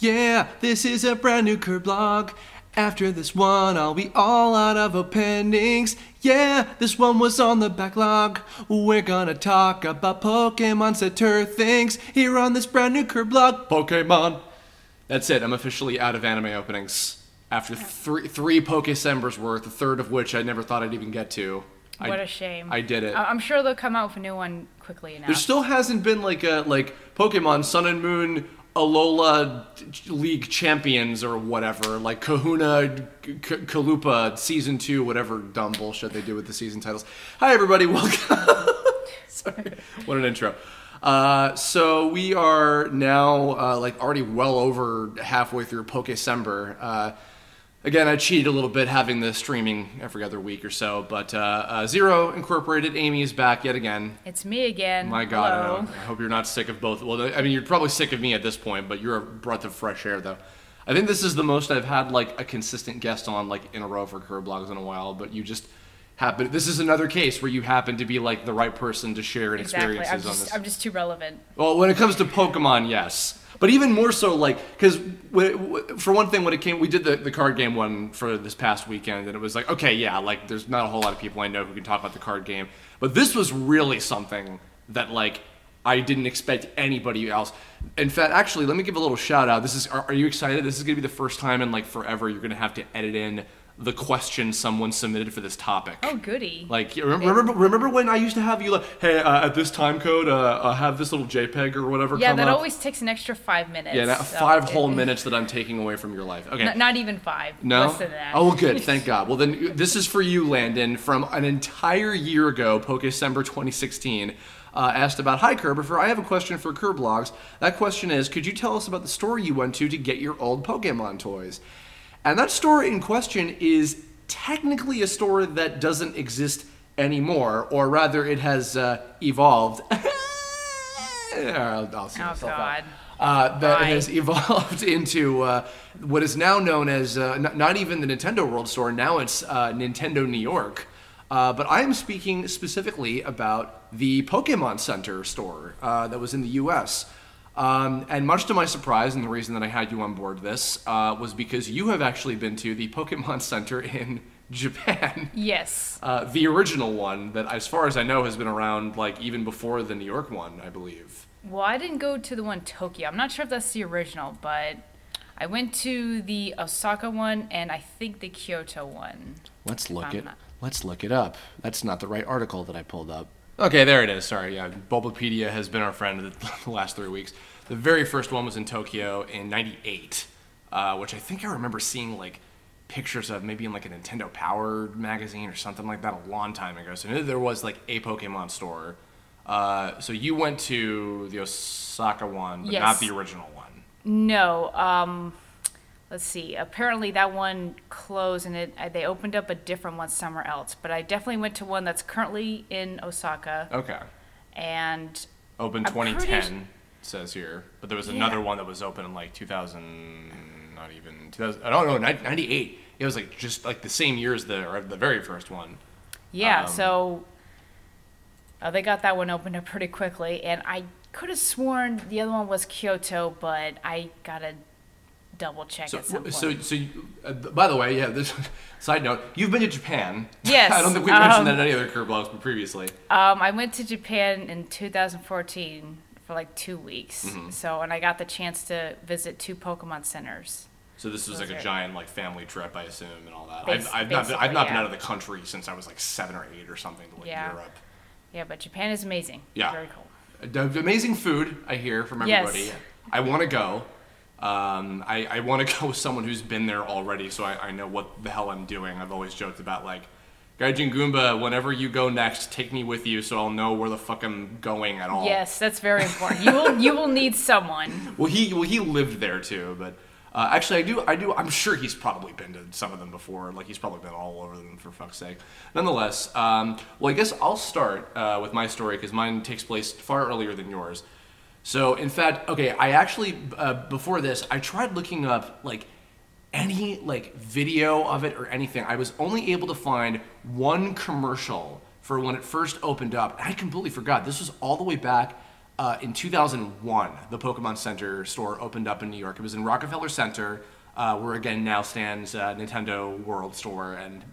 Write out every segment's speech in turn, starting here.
Yeah, this is a brand new Kirblog. After this one, I'll be all out of openings. Yeah, this one was on the backlog. We're gonna talk about Pokemon Center things here on this brand new Kirblog. Pokemon. That's it. I'm officially out of anime openings. After three Pokecembers worth, a third of which I never thought I'd even get to. What a shame. I did it. I'm sure they'll come out with a new one quickly enough. There still hasn't been like Pokemon Sun and Moon Alola League Champions or whatever, like Kahuna Kalupa Season 2, whatever dumb bullshit they do with the season titles. Hi everybody, welcome. Sorry, what an intro. So we are now already well over halfway through Pokecember. Again, I cheated a little bit having the streaming every other week or so, but ZeroIncorporated, Amy is back yet again. It's me again. My God, Hello. I hope you're not sick of both. Well, I mean, you're probably sick of me at this point, but you're a breath of fresh air, though. I think this is the most I've had like a consistent guest on in a row for Kirbloggs in a while, but you just happen. This is another case where you happen to be like the right person to share experiences on this. I'm just too relevant. Well, when it comes to Pokemon, yes. But even more so, because for one thing, we did the card game one for this past weekend, and it was like, okay, yeah, there's not a whole lot of people I know who can talk about the card game, but this was really something that I didn't expect anybody else. In fact, actually, let me give a little shout out. Are you excited? This is gonna be the first time in forever you're gonna have to edit in the question someone submitted for this topic. Oh, goody. Remember when I used to have you hey, at this time code, have this little JPEG or whatever Yeah, come that up? always takes an extra 5 minutes. Yeah, 5 whole minutes that I'm taking away from your life. Okay. Not even 5. No? Less than that. Oh, well, good. Thank God. Well, then this is for you, Landon, from an entire year ago, Pokecember 2016. Asked about, hi Kerbifer, I have a question for Kirbloggs. That question is, could you tell us about the store you went to get your old Pokemon toys? And that store in question is technically a store that doesn't exist anymore, or rather it has evolved. I'll see myself out. That it has evolved into what is now known as not even the Nintendo World Store, now it's Nintendo New York. But I am speaking specifically about the Pokemon Center store that was in the US. And much to my surprise, and the reason that I had you on board this, was because you have actually been to the Pokemon Center in Japan. Yes. The original one that, as far as I know, has been around even before the New York one, I believe. Well, I didn't go to the one in Tokyo. I'm not sure if that's the original, but I went to the Osaka one and I think the Kyoto one. Let's look it up. That's not the right article that I pulled up. Okay, there it is. Sorry, yeah. Bulbapedia has been our friend the last 3 weeks. The very first one was in Tokyo in '98, which I think I remember seeing pictures of maybe in a Nintendo Power magazine or something like that a long time ago. So I knew there was a Pokemon store. So you went to the Osaka one, but yes. Not the original one. No. Let's see. Apparently that one closed and they opened up a different one somewhere else. But I definitely went to one that's currently in Osaka. Okay. And open 2010 says here, but there was another one that was open in 2000. Not even 2000. I don't know. 98. It was just the same year as the very first one. Yeah. So they got that one opened up pretty quickly, and I could have sworn the other one was Kyoto, but I gotta double check at some point. So by the way, yeah. This side note: you've been to Japan. Yes. I don't think we mentioned that in any other Kirbloggs previously. I went to Japan in 2014 for 2 weeks. Mm-hmm. So, and I got the chance to visit 2 Pokemon centers. So this was a giant family trip, I assume, and all that. I've not been out of the country since I was 7 or 8 or something to Europe. Yeah, but Japan is amazing. Yeah. Very cool. Amazing food, I hear from everybody. Yes. I want to go. I want to go with someone who's been there already, so I know what the hell I'm doing. I've always joked about Gaijin Goomba, whenever you go next, take me with you so I'll know where the fuck I'm going at all. Yes, that's very important. You will need someone. Well, he lived there too, but actually I do. I'm sure he's probably been to some of them before. He's probably been all over them, for fuck's sake. Nonetheless, well, I guess I'll start with my story because mine takes place far earlier than yours. So, in fact, okay, I actually before this, I tried looking up any video of it or anything. I was only able to find one commercial for when it first opened up. I completely forgot. This was all the way back in 2001, the Pokemon Center store opened up in New York. It was in Rockefeller Center, where again now stands Nintendo World Store and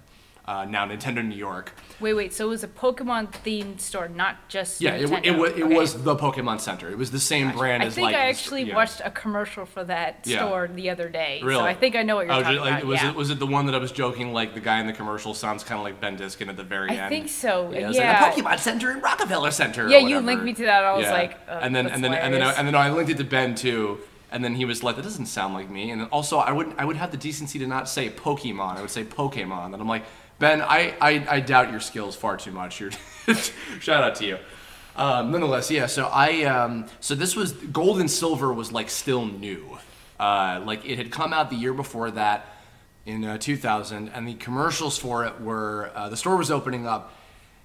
now Nintendo New York. Wait. So it was a Pokemon-themed store, not just Yeah, Nintendo. it was the Pokemon Center. It was the same brand as I think like. I actually watched a commercial for that store the other day. Really? So I think I know what you're talking about. Was it the one that I was joking like the guy in the commercial sounds kind of like Ben Diskin at the very end? I think so. Yeah. It was like the Pokemon Center in Rockefeller Center. Yeah, or you whatever. linked me to that. I was like, and then I linked it to Ben too. And then he was like, that doesn't sound like me. And also, I would have the decency to not say Pokemon. I would say Pokemon. And I'm like, Ben, I doubt your skills far too much. Shout out to you. Nonetheless, yeah. So this was Gold and Silver was like still new. Like it had come out the year before that in 2000, and the commercials for it were the store was opening up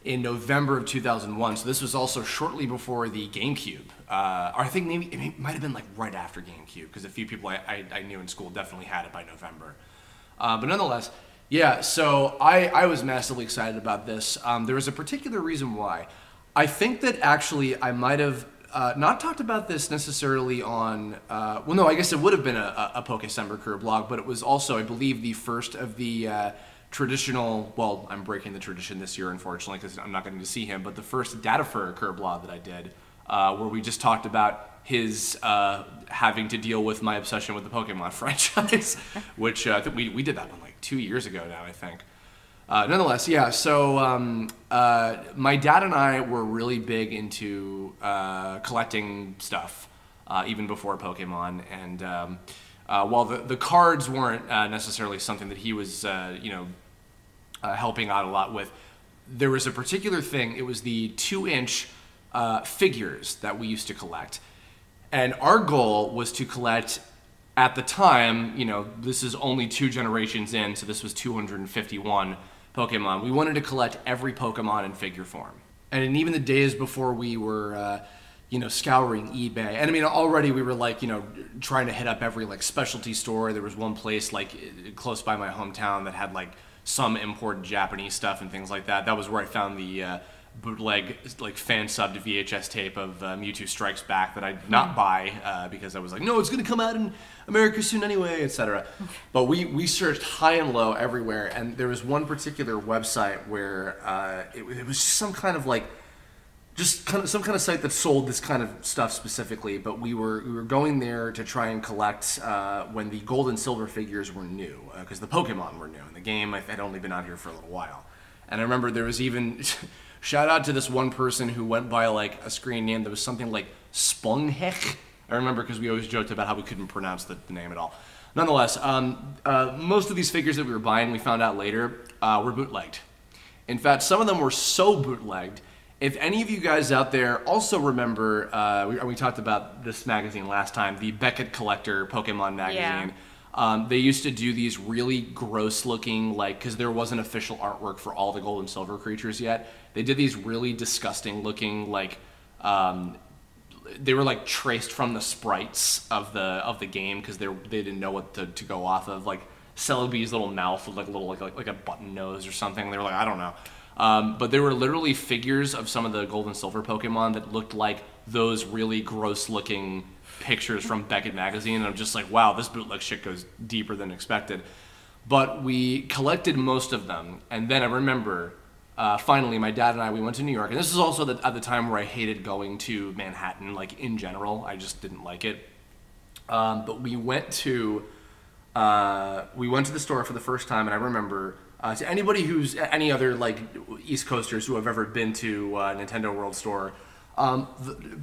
in November of 2001. So this was also shortly before the GameCube. Or I think maybe it might have been like right after GameCube, because a few people I knew in school definitely had it by November. But nonetheless, yeah, so I was massively excited about this. There was a particular reason why. I think that actually I might have not talked about this necessarily on, well, no, I guess it would have been a Pokecember Kirblog, but it was also, I believe, the first of the traditional, well, I'm breaking the tradition this year, unfortunately, because I'm not getting to see him, but the first Datafer Kirblog that I did, where we just talked about his having to deal with my obsession with the Pokemon franchise, which I think we did that one like 2 years ago now, I think. Nonetheless, yeah, so my dad and I were really big into collecting stuff, even before Pokemon, and while the cards weren't necessarily something that he was, helping out a lot with, there was a particular thing. It was the 2-inch figures that we used to collect. And our goal was to collect, at the time, this is only 2 generations in, so this was 251 Pokemon. We wanted to collect every Pokemon in figure form. And in even the days before we were, scouring eBay, and I mean, already we were like, trying to hit up every like specialty store. There was one place like close by my hometown that had like some imported Japanese stuff and things like that. That was where I found the bootleg, like fan subbed VHS tape of Mewtwo Strikes Back that I did not buy because I was like, no, it's going to come out in America soon anyway, etc. But we searched high and low everywhere, and there was one particular website where it was some kind of like, some kind of site that sold this kind of stuff specifically, but we were going there to try and collect when the Gold and Silver figures were new, because the Pokemon were new, and the game had only been out here for a little while. And I remember there was even, shout out to this one person who went by like a screen name that was something like Spunghek. I remember because we always joked about how we couldn't pronounce the name at all. Nonetheless, most of these figures that we were buying, we found out later, were bootlegged. In fact, some of them were so bootlegged. If any of you guys out there also remember, we talked about this magazine last time, the Beckett Collector Pokemon magazine. Yeah. They used to do these really gross looking, like, because there wasn't official artwork for all the Gold and Silver creatures yet. They did these really disgusting looking, like, they were like traced from the sprites of the game because they didn't know what to go off of. Like Celebi's little mouth with like a little like a button nose or something. They were like, I don't know. But there were literally figures of some of the Gold and Silver Pokemon that looked like those really gross-looking pictures from Beckett magazine, and I'm just like, wow, this bootleg shit goes deeper than expected. But we collected most of them, and then I remember, finally, my dad and I, we went to New York, and this is also at the time where I hated going to Manhattan, like, in general. I just didn't like it. But we went to the store for the first time, and I remember... to anybody who's any other like East Coasters who have ever been to Nintendo World Store,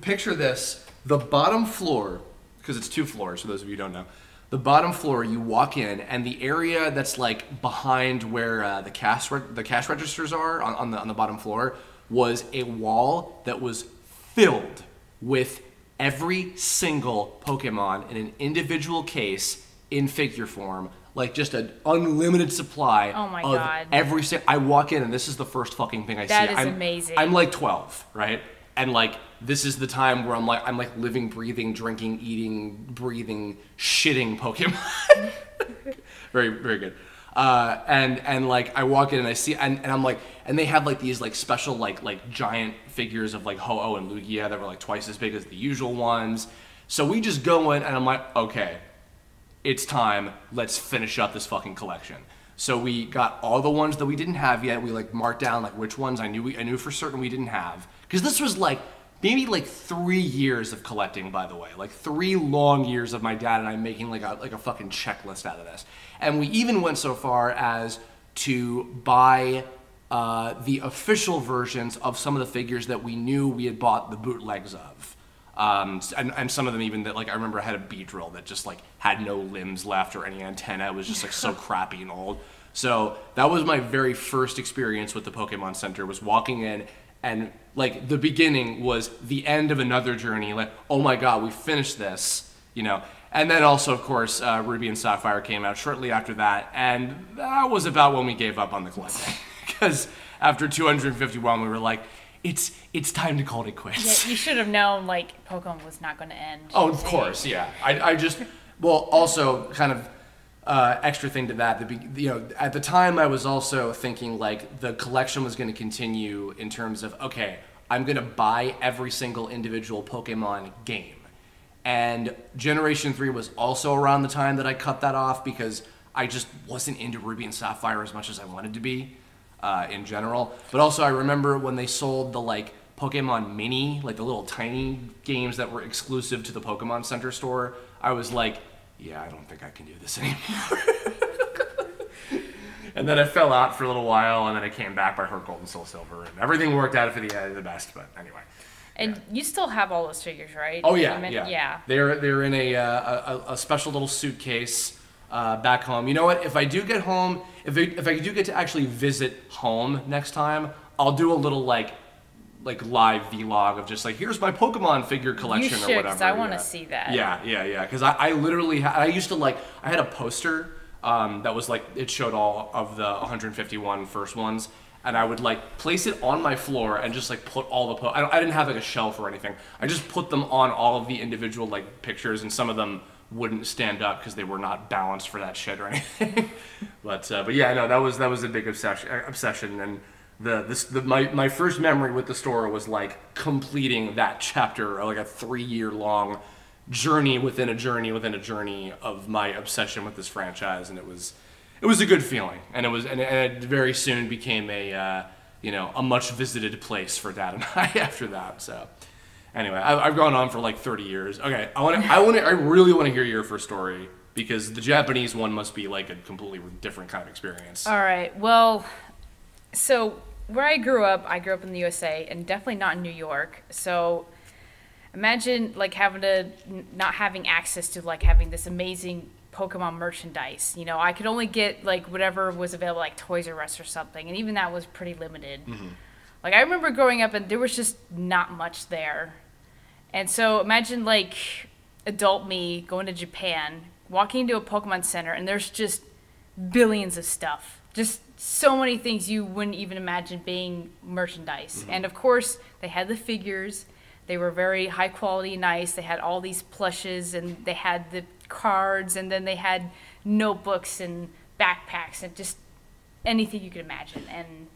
picture this: the bottom floor, because it's 2 floors for those of you who don't know. The bottom floor, you walk in, and the area that's like behind where the cash registers are on the bottom floor was a wall that was filled with every single Pokemon in an individual case in figure form. Like just an unlimited supply of every single... I walk in and this is the first fucking thing I see. That is amazing. I'm like 12, right? And like this is the time where I'm like living, breathing, drinking, eating, breathing, shitting Pokemon. Very, very good. And like I walk in and I see and I'm like, and they have like these like special like giant figures of like Ho-Oh and Lugia that were like twice as big as the usual ones. So we just go in and I'm like, okay, it's time. Let's finish up this fucking collection. So we got all the ones that we didn't have yet. We like marked down like which ones I knew for certain we didn't have, because this was like maybe like 3 years of collecting, by the way, like 3 long years of my dad and I making like a fucking checklist out of this. And we even went so far as to buy the official versions of some of the figures that we knew we had bought the bootlegs of. And some of them even that, like, I remember I had a Beedrill that just like had no limbs left or any antenna. It was just like so crappy and old. So that was my very first experience with the Pokemon Center, was walking in and like the beginning was the end of another journey. Like, oh my God, we finished this, you know? And then also, of course, Ruby and Sapphire came out shortly after that. And that was about when we gave up on the collecting. Because after 251, we were like, it's time to call it quits. Yeah, you should have known, like, Pokemon was not going to end. Oh, of course, yeah. I just, well, also kind of extra thing to that, you know, at the time I was also thinking like the collection was going to continue in terms of, okay, I'm going to buy every single individual Pokemon game. And Generation 3 was also around the time that I cut that off because I just wasn't into Ruby and Sapphire as much as I wanted to be. In general, but also I remember when they sold the like Pokemon Mini, like the little tiny games that were exclusive to the Pokemon Center store, I was like, yeah, I don't think I can do this anymore. And then I fell out for a little while, and then I came back by Heart Gold and Soul Silver, and everything worked out for the best. But anyway. And you still have all those figures, right? Oh yeah, yeah. They're in a special little suitcase. Back home. You know what? If I do get home, if I do get to actually visit home next time, I'll do a little like live vlog of just like, here's my Pokemon figure collection or whatever. 'Cause I want to see that. Yeah. Because I literally I used to like, I had a poster that was like, it showed all of the 151 first ones, and I would like place it on my floor and just like put all the I didn't have like a shelf or anything. I just put them on all of the individual like pictures, and some of them wouldn't stand up because they were not balanced for that shit or anything. but yeah, no, that was a big obsession, and my first memory with the store was like completing that chapter, like a 3-year long journey within a journey within a journey of my obsession with this franchise, and it was a good feeling, and it very soon became a much visited place for Dad and I after that. So. Anyway, I've gone on for like 30 years. Okay, I really want to hear your first story, because the Japanese one must be like a completely different kind of experience. All right. Well, so where I grew up in the USA, and definitely not in New York. So imagine like not having access to like having this amazing Pokemon merchandise. You know, I could only get like whatever was available, like Toys R Us or something, and even that was pretty limited. Mm-hmm. Like I remember growing up and there was just not much there. And so imagine like adult me going to Japan, walking into a Pokemon Center, and there's just billions of stuff. Just so many things you wouldn't even imagine being merchandise. Mm-hmm. And of course, they had the figures. They were very high quality, nice. They had all these plushes, and they had the cards, and then they had notebooks and backpacks and just anything you could imagine. And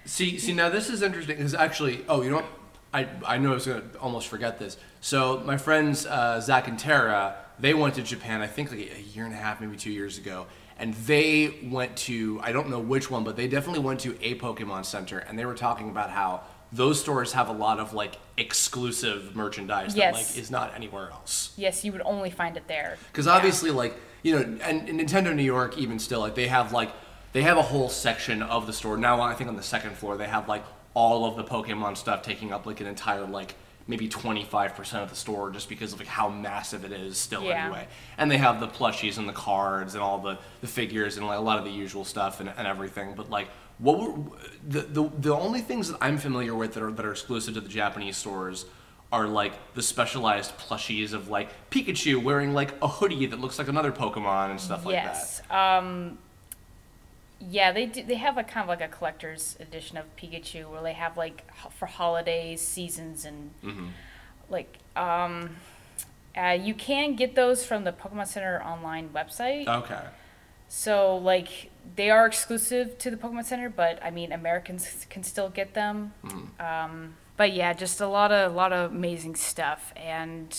see now this is interesting, because actually, oh, you know what? I know I was going to almost forget this. So my friends Zach and Tara, they went to Japan, I think like a year and a half, maybe 2 years ago. And they went to, I don't know which one, but they definitely went to a Pokemon Center. And they were talking about how those stores have a lot of like exclusive merchandise that like is not anywhere else. Yes, you would only find it there. Because obviously like, you know, and Nintendo New York even still, like they have a whole section of the store. Now I think on the second floor they have like all of the Pokemon stuff taking up like an entire like maybe 25% of the store, just because of like how massive it is still anyway. And they have the plushies and the cards and all the figures and like a lot of the usual stuff and everything. But like what were the only things that I'm familiar with that are exclusive to the Japanese stores are like the specialized plushies of like Pikachu wearing like a hoodie that looks like another Pokemon and stuff like that. Yes. Yeah, they do. They have a kind of like a collector's edition of Pikachu, where they have like for holidays, seasons, and like you can get those from the Pokemon Center online website. Okay. So like they are exclusive to the Pokemon Center, but I mean Americans can still get them. But yeah, just a lot of amazing stuff. And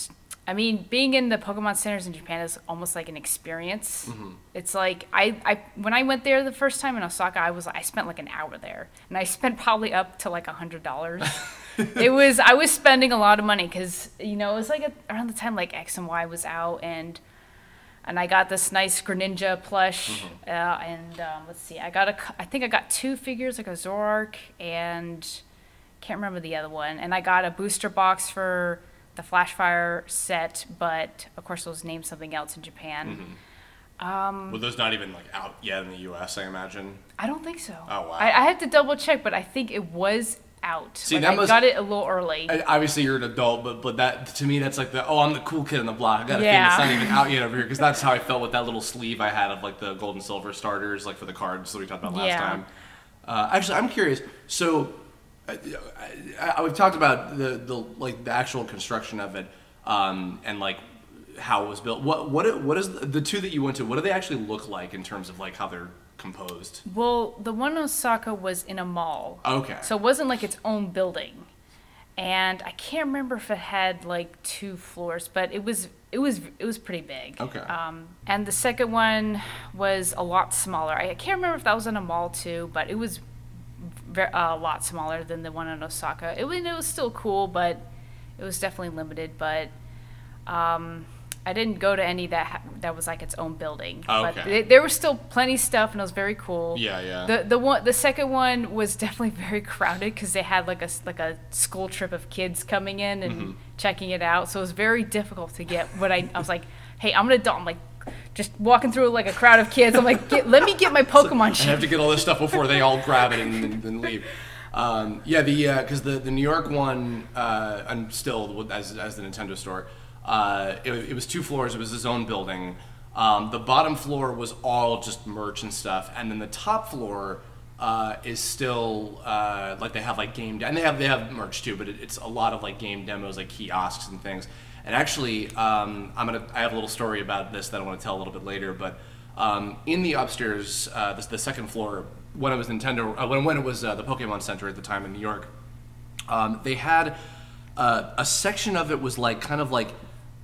I mean, being in the Pokemon centers in Japan is almost like an experience. It's like I when I went there the first time in Osaka, I spent like an hour there, and I spent probably up to like $100. I was spending a lot of money because it was like around the time like X and Y was out, and I got this nice Greninja plush, and let's see, I think I got 2 figures, like a Zoroark, and can't remember the other one, and I got a booster box for the Flashfire set, but of course it was named something else in Japan. Well, those not even like out yet in the U.S., I imagine. I don't think so. Oh wow! I had to double check, but I think it was out. See, like, I got it a little early. Obviously, you're an adult, but that to me, that's like I'm the cool kid on the block. I got a thing that's not even out yet over here, because that's how I felt with that little sleeve I had of like the gold and silver starters, like for the cards that we talked about last time. Actually, I'm curious. So, we've talked about the actual construction of it, and like how it was built. What is the 2 that you went to? What do they actually look like in terms of like how they're composed? Well, the one in Osaka was in a mall. Okay. So it wasn't like its own building, and I can't remember if it had like 2 floors, but it was pretty big. Okay. And the second one was a lot smaller. I can't remember if that was in a mall too, but it was a lot smaller than the one in Osaka. It was still cool, but it was definitely limited. But I didn't go to any that was like its own building. Okay. But there was still plenty of stuff, and it was very cool. Yeah. The second one was definitely very crowded because they had like a school trip of kids coming in and checking it out. So it was very difficult to get what I was like, hey, I'm an adult. I'm like just walking through like a crowd of kids. I'm like, let me get my Pokemon shit. I have to get all this stuff before they all grab it and then leave. Because the New York one, and still as the Nintendo store. It was 2 floors. It was his own building. The bottom floor was all just merch and stuff, and then the top floor is still like they have like game and they have merch too, but it's a lot of like game demos, like kiosks and things. And actually, I have a little story about this that I want to tell a little bit later. But in the upstairs, the second floor, when it was Nintendo, when it was the Pokemon Center at the time in New York, they had a section of it was like kind of like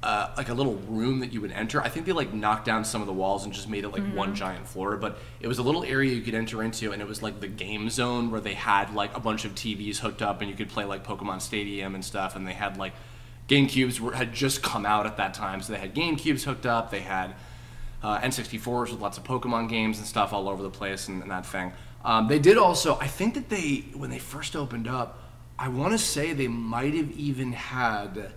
a little room that you would enter. I think they like knocked down some of the walls and just made it like one giant floor, but it was a little area you could enter into, and it was like the game zone where they had like a bunch of TVs hooked up and you could play like Pokemon Stadium and stuff, and they had like GameCubes had just come out at that time, so they had GameCubes hooked up, they had N64s with lots of Pokemon games and stuff all over the place and that thing. They did also, I think that when they first opened up, I want to say they might have even had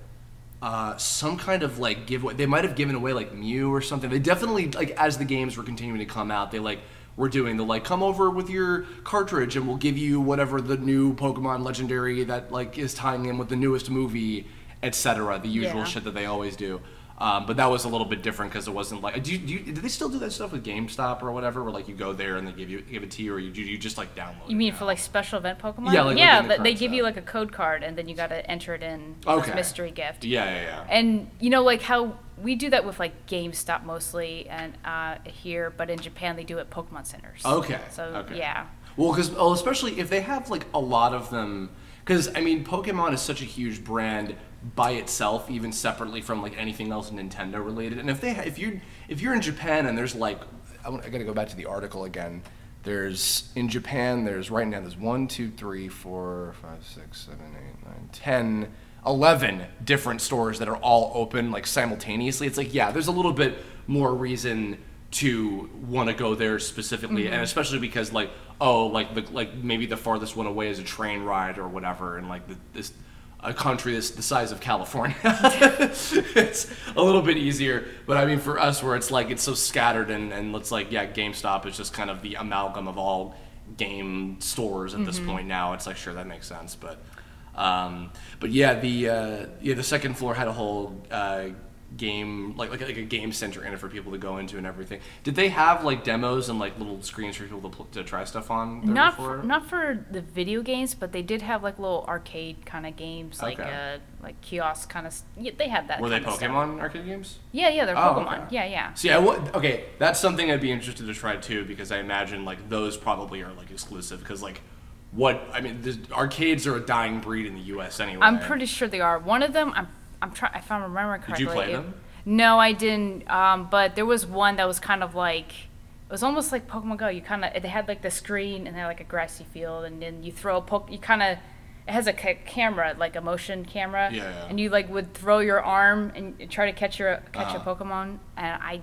some kind of like giveaway. They might have given away like Mew or something. They definitely, like, as the games were continuing to come out, they like were doing the like, come over with your cartridge and we'll give you whatever the new Pokemon legendary that like is tying in with the newest movie, etc. The usual shit that they always do. But that was a little bit different because it wasn't like. Did they still do that stuff with GameStop or whatever, where like you go there and they give it to you, or you just like download? You mean it for like special event Pokemon? Yeah, they give you like a code card and then you got to enter it in as a mystery gift. Yeah. And you know, like how we do that with like GameStop mostly, and here, but in Japan they do it at Pokemon centers. Okay. So yeah. Well, because especially if they have like a lot of them, because I mean, Pokemon is such a huge brand by itself, even separately from like anything else Nintendo related. And if you're in Japan and there's like, I gotta go back to the article again. In Japan, there's right now there's 1, 2, 3, 4, 5, 6, 7, 8, 9, 10, 11 different stores that are all open like simultaneously. It's like, yeah, there's a little bit more reason to want to go there specifically, and especially because like, maybe the farthest one away is a train ride or whatever, and like a country that's the size of California, it's a little bit easier. But I mean, for us, where it's like it's so scattered, and it's like, yeah, GameStop is just kind of the amalgam of all game stores at this point now. It's like, sure, that makes sense, but yeah, the second floor had a whole game, like a game center in it for people to go into and everything. Did they have like demos and like little screens for people to try stuff on there before? Not for the video games, but they did have like little arcade kind of games, like kiosk kind of. Yeah, they had that. Were they Pokemon stuff. Arcade games? Yeah, they're Pokemon. Okay. Yeah. See, okay, that's something I'd be interested to try too, because I imagine like those probably are like exclusive, because like. The arcades are a dying breed in the U.S. anyway. I'm pretty sure they are. One of them, I'm trying. If I'm remembering correctly. Did you play them? No, I didn't. But there was one that was kind of like, it was almost like Pokemon Go. They had like the screen and they had like a grassy field, and then you throw it has a camera, like a motion camera. Yeah. And you like would throw your arm and try to catch a Pokemon. And I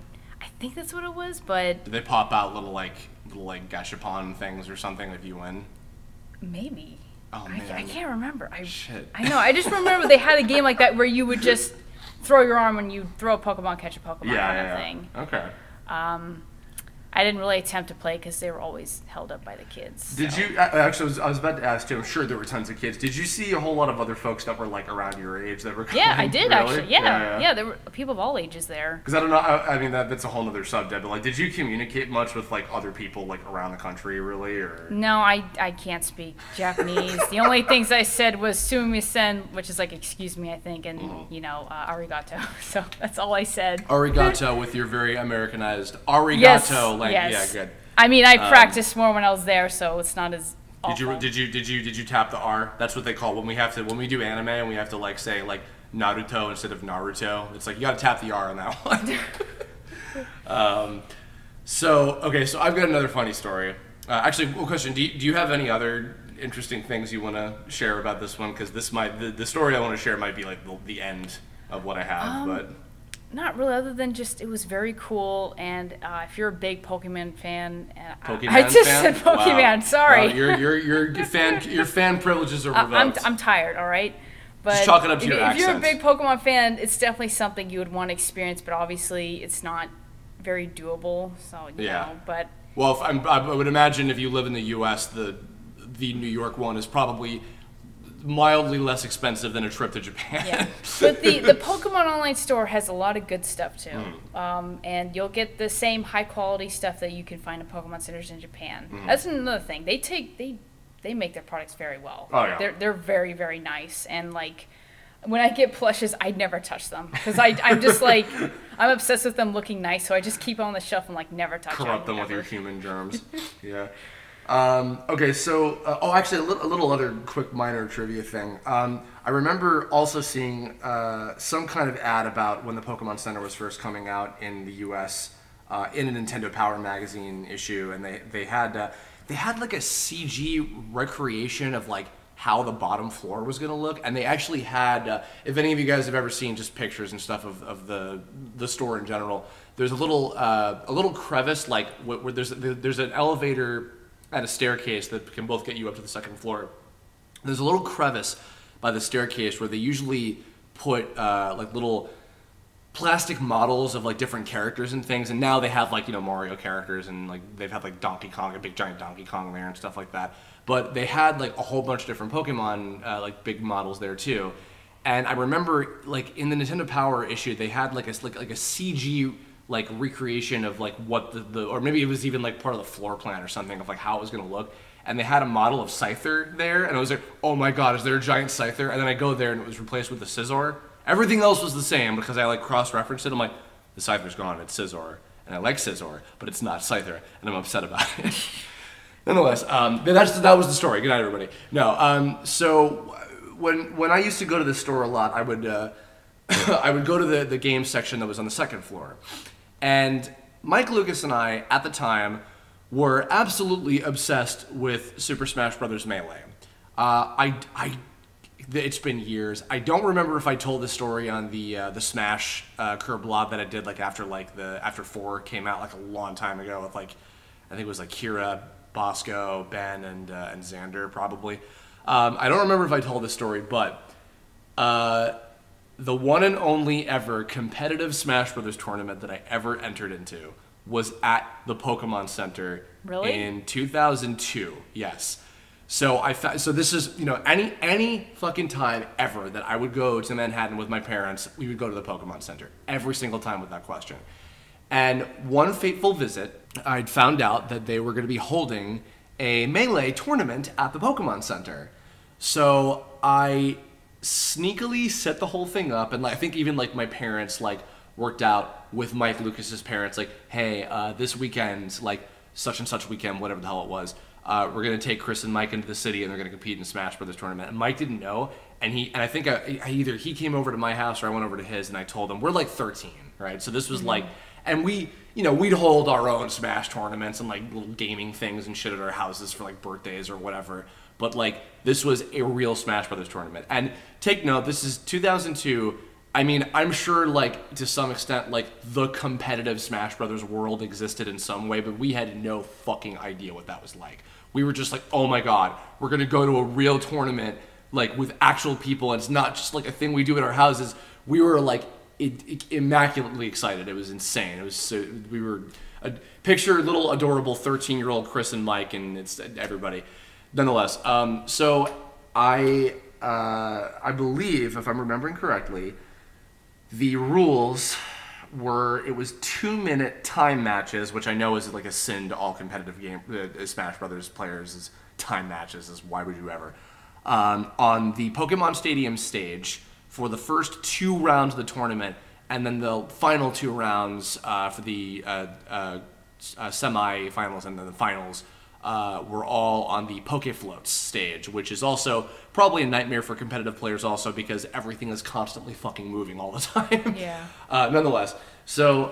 think that's what it was. But did they pop out little gashapon things or something if you win? Maybe. Oh, man. I can't remember. Shit. I know. I just remember they had a game like that where you would just throw your arm when you throw a Pokemon, catch a Pokemon kind of thing. Okay. I didn't really attempt to play because they were always held up by the kids. Did you actually? I was about to ask too. I'm sure there were tons of kids. Did you see a whole lot of other folks that were like around your age that were? Yeah, I did really? Actually. Yeah. There were people of all ages there. Because I don't know. I mean, that's a whole other subject. But like, did you communicate much with like other people like around the country, really, or? No, I can't speak Japanese. The only things I said was "sumimasen," which is like "excuse me," I think, and "arigato." So that's all I said. Arigato with your very Americanized arigato language. Yes. Yeah, good. I mean, I practiced more when I was there, so it's not as awful. Did you tap the R? That's what they call when we do anime and we have to like say like Naruto instead of Naruto. It's like you got to tap the R on that one. So I've got another funny story. Actually, question: Do you have any other interesting things you want to share about this one? Because the story I want to share might be like the end of what I have, but. Not really, other than just it was very cool, and if you're a big Pokemon fan, said Pokemon. Wow. Sorry, wow, your fan privileges are revoked. I'm tired. All right, but just chalk it up to your accent. If you're a big Pokemon fan, it's definitely something you would want to experience, but obviously it's not very doable. So you know, but I would imagine if you live in the U.S., the New York one is probably mildly less expensive than a trip to Japan. Yeah, but the Pokemon Online store has a lot of good stuff too, and you'll get the same high quality stuff that you can find in Pokemon centers in Japan. That's another thing. They make their products very well. Oh yeah. They're very, very nice, and like when I get plushes, I never touch them because I'm just like I'm obsessed with them looking nice, so I just keep them on the shelf and like never touch them. Corrupt them with your human germs. Yeah. Actually, a little other quick minor trivia thing. I remember also seeing some kind of ad about when the Pokemon Center was first coming out in the U.S. In a Nintendo Power magazine issue, and they had like a CG recreation of like how the bottom floor was going to look, and they actually had. If any of you guys have ever seen just pictures and stuff of the store in general, there's a little crevice like where there's an elevator and a staircase that can both get you up to the second floor. There's a little crevice by the staircase where they usually put like little plastic models of like different characters and things, and now they have like Mario characters, and like they've had like Donkey Kong, a big giant Donkey Kong there and stuff like that. But they had like a whole bunch of different Pokemon like big models there too. And I remember like in the Nintendo Power issue they had like a CG like recreation of like what the or maybe it was even like part of the floor plan or something of like how it was going to look, and they had a model of Scyther there, and I was like, oh my god, is there a giant Scyther? And then I go there and it was replaced with a Scizor. Everything else was the same because I like cross-referenced it. I'm like, the Scyther's gone, it's Scizor, and I like Scizor, but it's not Scyther, and I'm upset about it. Nonetheless, that was the story. Good night, everybody. No, so when I used to go to the store a lot, I would I would go to the game section that was on the second floor. And Mike Lucas and I, at the time, were absolutely obsessed with Super Smash Bros. Melee. It's been years. I don't remember if I told this story on the Smash Kirblog that I did like after 4 came out like a long time ago with like I think it was like Kira, Bosco, Ben, and Xander probably. I don't remember if I told this story, but the one and only ever competitive Smash Brothers tournament that I ever entered into was at the Pokemon Center really? In 2002. Yes. So so this is, you know, any fucking time ever that I would go to Manhattan with my parents, we would go to the Pokemon Center every single time with that question. And one fateful visit, I'd found out that they were going to be holding a Melee tournament at the Pokemon Center. So I sneakily set the whole thing up, and like, I think even like my parents like worked out with Mike Lucas's parents, like, hey, this weekend, like such and such weekend, whatever the hell it was, we're gonna take Chris and Mike into the city, and they're gonna compete in Smash Brothers tournament. And Mike didn't know, and I think either he came over to my house or I went over to his, and I told him we're like 13, right? So this was like, and we, you know, we'd hold our own Smash tournaments and like little gaming things and shit at our houses for like birthdays or whatever. But like this was a real Smash Brothers tournament. And take note, this is 2002. I mean, I'm sure like to some extent like the competitive Smash Brothers world existed in some way, but we had no fucking idea what that was like. We were just like, oh my god, we're gonna go to a real tournament like with actual people, and it's not just like a thing we do at our houses. We were like immaculately excited. It was insane. It was so, we were picture little adorable 13-year-old Chris and Mike, and it's everybody. Nonetheless, so I believe, if I'm remembering correctly, the rules were, it was 2-minute time matches, which I know is like a sin to all competitive game Smash Brothers players, is time matches. Is why would you ever? On the Pokemon Stadium stage for the first 2 rounds of the tournament, and then the final 2 rounds for the semi-finals and then the finals were all on the Pokefloats stage, which is also probably a nightmare for competitive players also because everything is constantly fucking moving all the time. Yeah. Nonetheless, so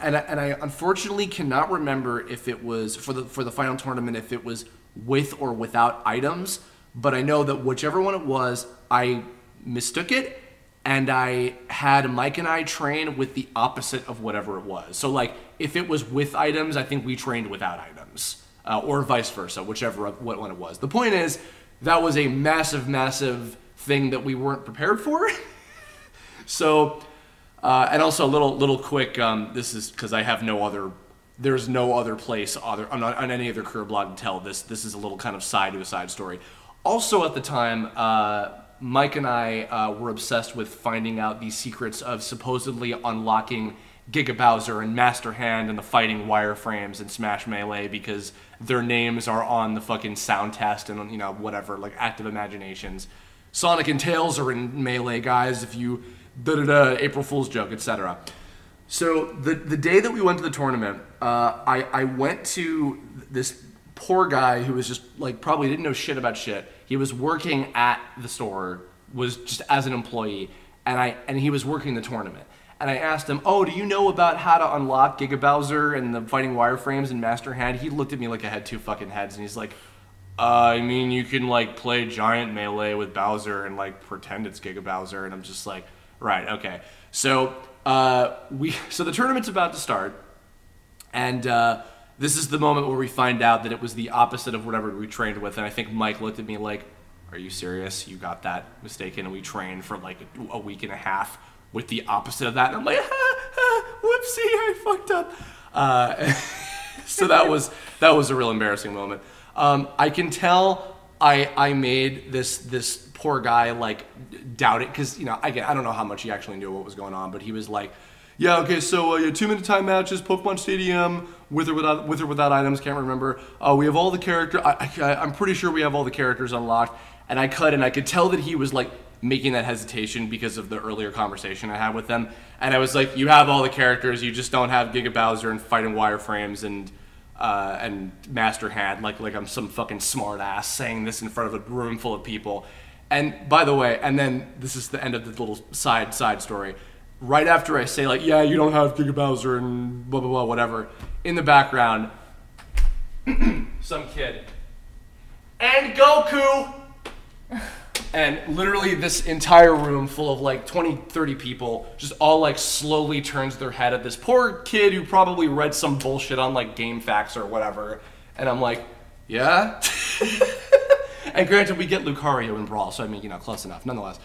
and I unfortunately cannot remember if it was for the final tournament, if it was with or without items, but I know that whichever one it was, I mistook it, and I had Mike and I train with the opposite of whatever it was. So like if it was with items, I think we trained without items. Or vice versa, whichever what one it was. The point is, that was a massive thing that we weren't prepared for. So, and also a little quick. This is because I have no other. There's no other place on any other career blog to tell this. This is a little kind of side to a side story. Also, at the time, Mike and I were obsessed with finding out the secrets of supposedly unlocking Giga Bowser and Master Hand and the fighting wireframes in Smash Melee because their names are on the fucking sound test and, you know, whatever, like active imaginations. Sonic and Tails are in Melee, guys, if you April Fool's joke, etc. So the day that we went to the tournament, I went to this poor guy who was just like probably didn't know shit about shit. He was working at the store, was just as an employee, and he was working the tournament. And I asked him, oh, do you know about how to unlock Giga Bowser and the fighting wireframes and Master Hand? He looked at me like I had 2 fucking heads, and he's like, I mean, you can like play Giant Melee with Bowser and like pretend it's Giga Bowser. And I'm just like, right, okay. So so the tournament's about to start, and this is the moment where we find out that it was the opposite of whatever we trained with. And I think Mike looked at me like, are you serious? You got that mistaken, and we trained for like a week and a half with the opposite of that. And I'm like, whoopsie, I fucked up. So that was a real embarrassing moment. I can tell I made this poor guy like doubt it, because, you know, I don't know how much he actually knew what was going on, but he was like, yeah, okay, so 2-minute time matches, Pokemon Stadium, with or without items, can't remember. We have all the characters. I'm pretty sure we have all the characters unlocked. And I could tell that he was like making that hesitation because of the earlier conversation I had with them. And I was like, you have all the characters, you just don't have Giga Bowser and fighting wireframes and Master Hand, like I'm some fucking smart ass saying this in front of a room full of people. And by the way, and then this is the end of the little side story. Right after I say like, yeah, you don't have Giga Bowser and blah blah blah, whatever, in the background, some kid, and Goku. And literally this entire room full of like 20, 30 people just all like slowly turns their head at this poor kid who probably read some bullshit on like GameFAQs or whatever. And I'm like, yeah? And granted, we get Lucario in Brawl, so I mean, you know, close enough, nonetheless.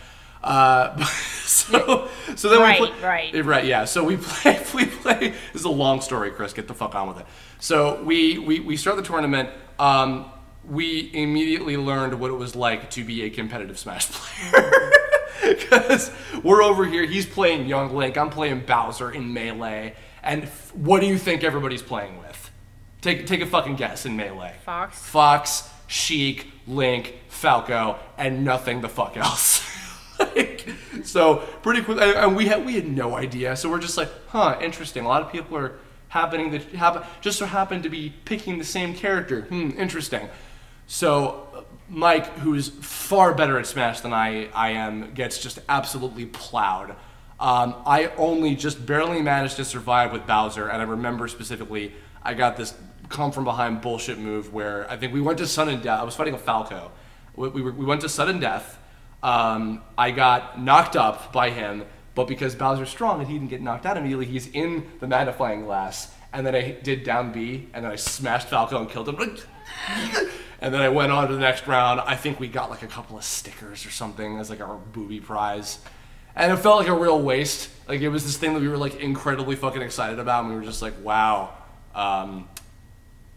So then right, yeah. So we play. This is a long story, Chris. Get the fuck on with it. So we start the tournament. we immediately learned what it was like to be a competitive Smash player. Because we're over here, he's playing Young Link, I'm playing Bowser in Melee, and what do you think everybody's playing with? Take a fucking guess in Melee. Fox, Sheik, Link, Falco, and nothing the fuck else. So pretty quick, and we had no idea. So we're just like, huh, interesting. A lot of people are just so happen to be picking the same character. Interesting. So Mike, who's far better at Smash than I am, gets just absolutely plowed. I only just barely managed to survive with Bowser, and I remember specifically I got this come from behind bullshit move where I think we went to Sun and Death. I was fighting a Falco. We went to Sudden Death. I got knocked up by him, but because Bowser's strong and he didn't get knocked out immediately, he's in the magnifying glass. And then I did down B, and then I smashed Falco and killed him. And then I went on to the next round. I think we got like a couple of stickers or something as like our booby prize. And it felt like a real waste. Like it was this thing that we were like incredibly fucking excited about, and we were just like, wow,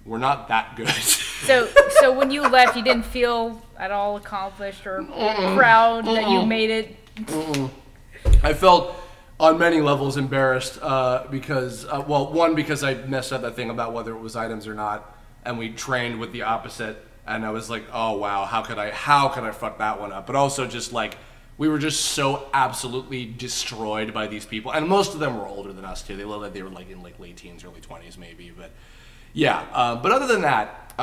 we're not that good. So when you left, you didn't feel at all accomplished or proud that you made it? I felt on many levels embarrassed because, well, one, because I messed up that thing about whether it was items or not, and we trained with the opposite, and I was like, oh wow, how could I fuck that one up? But also just like, we were just so absolutely destroyed by these people, and most of them were older than us too. They looked like they were like in like late teens, early 20s maybe, but yeah. But other than that,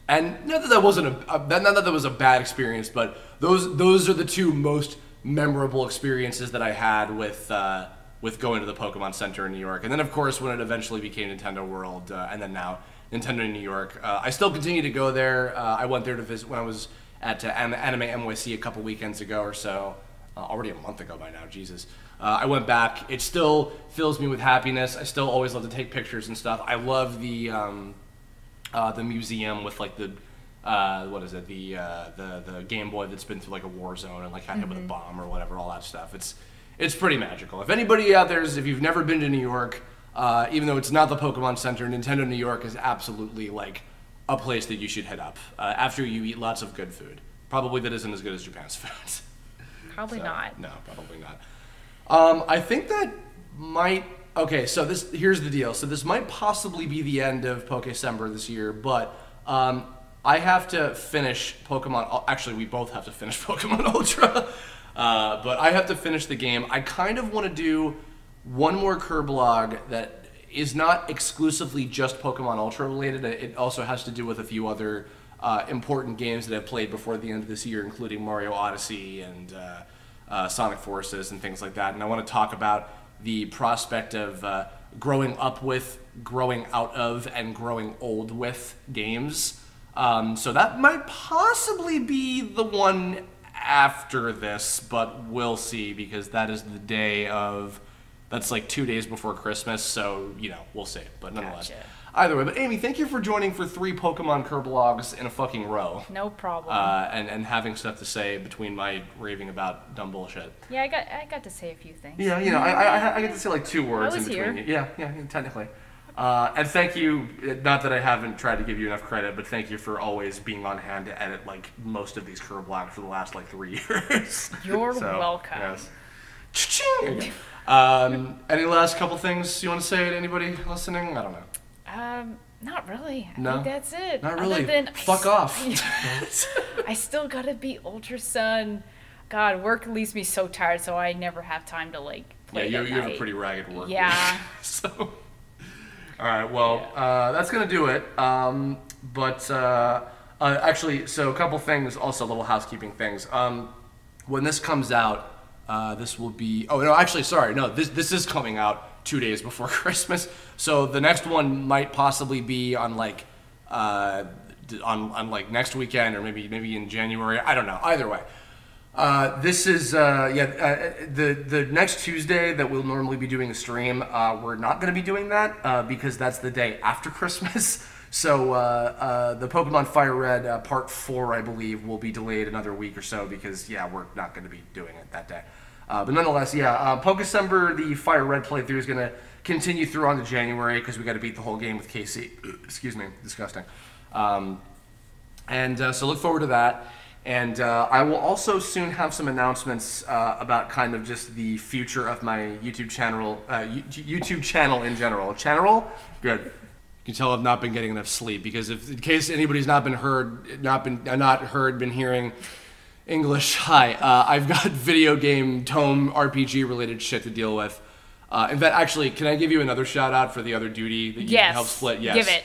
and not that that wasn't not that was a bad experience, but those are the two most memorable experiences that I had with going to the Pokemon Center in New York. And then of course when it eventually became Nintendo World, and then now Nintendo in New York, I still continue to go there. I went there to visit when I was at Anime NYC a couple weekends ago or so, already a month ago by now, Jesus. I went back. It still fills me with happiness. I still always love to take pictures and stuff. I love the museum with like the what is it, the Game Boy that's been through like a war zone and like got hit with a bomb or whatever, all that stuff. It's pretty magical. If anybody out there if you've never been to New York, even though it's not the Pokemon Center, Nintendo New York is absolutely like a place that you should hit up after you eat lots of good food. Probably that isn't as good as Japan's food. Probably not. No, probably not. I think that might. Okay, so here's the deal. So this might possibly be the end of Pokecember this year, but I have to finish Pokemon. Actually, we both have to finish Pokemon Ultra, but I have to finish the game. I kind of want to do one more Kirblog that is not exclusively just Pokemon Ultra related. It also has to do with a few other important games that I've played before the end of this year, including Mario Odyssey and Sonic Forces and things like that. And I want to talk about the prospect of growing up with, growing out of, and growing old with games. So that might possibly be the one after this, but we'll see, because that is the day of, that's like 2 days before Christmas, so, you know, we'll see. But nonetheless. Gotcha. Either way, but Amy, thank you for joining for 3 Pokemon Kirblogs in a fucking row. No problem. And having stuff to say between my raving about dumb bullshit. Yeah, I got to say a few things. Yeah, you know, I get to say like 2 words I was in between. here. Yeah, technically. And thank you, not that I haven't tried to give you enough credit, but thank you for always being on hand to edit like most of these Kirblogs for the last like 3 years. You're welcome. Yes. Any last couple things you want to say to anybody listening? I don't know. Not really. No? I think that's it. Not really. Other than Fuck off. I still gotta be Ultra Sun. God, work leaves me so tired, so I never have time to like play. Yeah, at you have a night. pretty ragged work week. Yeah. So, all right. Well, that's gonna do it. Actually, so a couple things, also little housekeeping things. When this comes out, this will be. Oh no, actually, sorry. No, this is coming out 2 days before Christmas. So the next one might possibly be on like on like next weekend, or maybe in January. I don't know. Either way. This is the next Tuesday that we'll normally be doing a stream. We're not going to be doing that because that's the day after Christmas. So the Pokemon Fire Red Part 4, I believe, will be delayed another week or so because we're not going to be doing it that day. But nonetheless, Pokecember, the Fire Red playthrough is going to continue through on to January because we got to beat the whole game with KC. Excuse me, disgusting. And so look forward to that. And I will also soon have some announcements about kind of just the future of my YouTube channel, YouTube channel in general. Channel? Good. You can tell I've not been getting enough sleep because in case anybody's not been hearing English, hi. I've got video game, tome, RPG related shit to deal with. In fact, actually, can I give you another shout out for the other duty that you helped split? Yes. Give it.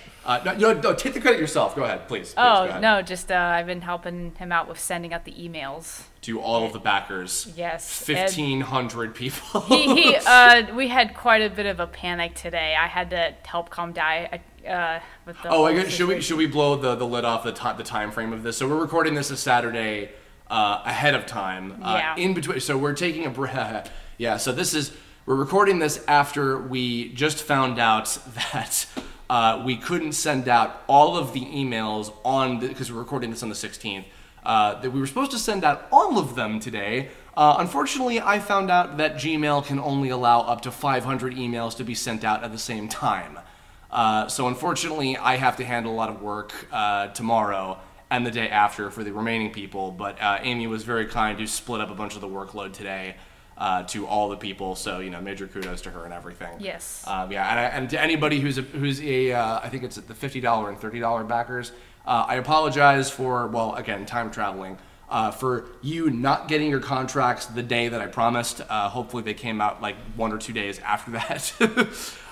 No, take the credit yourself. Go ahead, please. Go ahead. No, just I've been helping him out with sending out the emails. To all of the backers. Yes. 1,500 people. We had quite a bit of a panic today. I had to help calm down. With the I guess, should we blow the lid off the time frame of this? So we're recording this a Saturday ahead of time. In between, so we're taking a breath. Yeah. So we're recording this after we just found out that we couldn't send out all of the emails because we're recording this on the 16th. That we were supposed to send out all of them today. Unfortunately, I found out that Gmail can only allow up to 500 emails to be sent out at the same time. So unfortunately, I have to handle a lot of work tomorrow and the day after for the remaining people. But Amy was very kind to split up a bunch of the workload today to all the people. So major kudos to her and everything. Yes. And to anybody who's a I think it's the $50 and $30 backers. I apologize for, again, time traveling, for you not getting your contracts the day that I promised. Hopefully they came out like 1 or 2 days after that.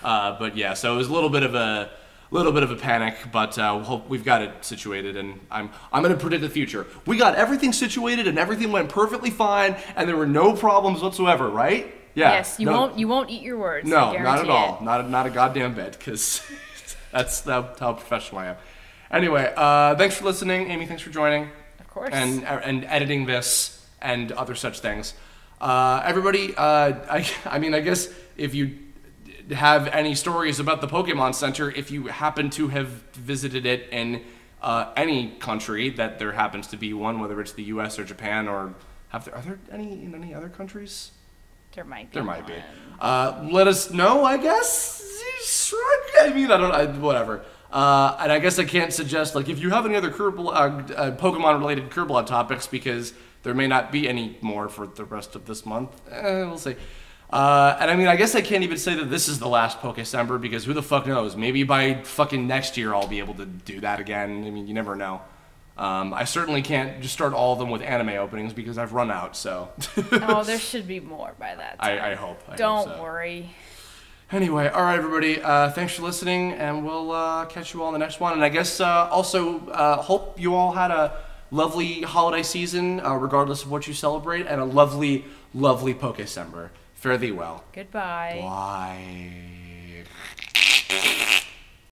But yeah, so it was a little bit of a panic, but hope we've got it situated, and I'm going to predict the future. We got everything situated, and everything went perfectly fine, and there were no problems whatsoever, right? Yeah. Yes, you won't eat your words. No, not at all. Not a goddamn bit, because that's how professional I am. Anyway, thanks for listening, Amy. Thanks for joining. Of course. And editing this and other such things. Everybody, I guess if you have any stories about the Pokemon Center, if you happen to have visited it in any country that there happens to be one, whether it's the U.S. or Japan, or are there any in any other countries? There might be. There might be. Let us know, I guess. Whatever. And I guess I can't suggest, if you have any other Pokemon-related Kirblog topics, because there may not be any more for the rest of this month. We'll see. And I guess I can't even say that this is the last Pokecember, because who the fuck knows? Maybe by fucking next year I'll be able to do that again. You never know. I certainly can't just start all of them with anime openings, because I've run out, so. Oh, there should be more by that time. I hope. Don't worry. Anyway, all right, everybody. Thanks for listening, and we'll catch you all in the next one. And I guess also hope you all had a lovely holiday season, regardless of what you celebrate, and a lovely, lovely Pokecember. Fare thee well. Goodbye. Bye.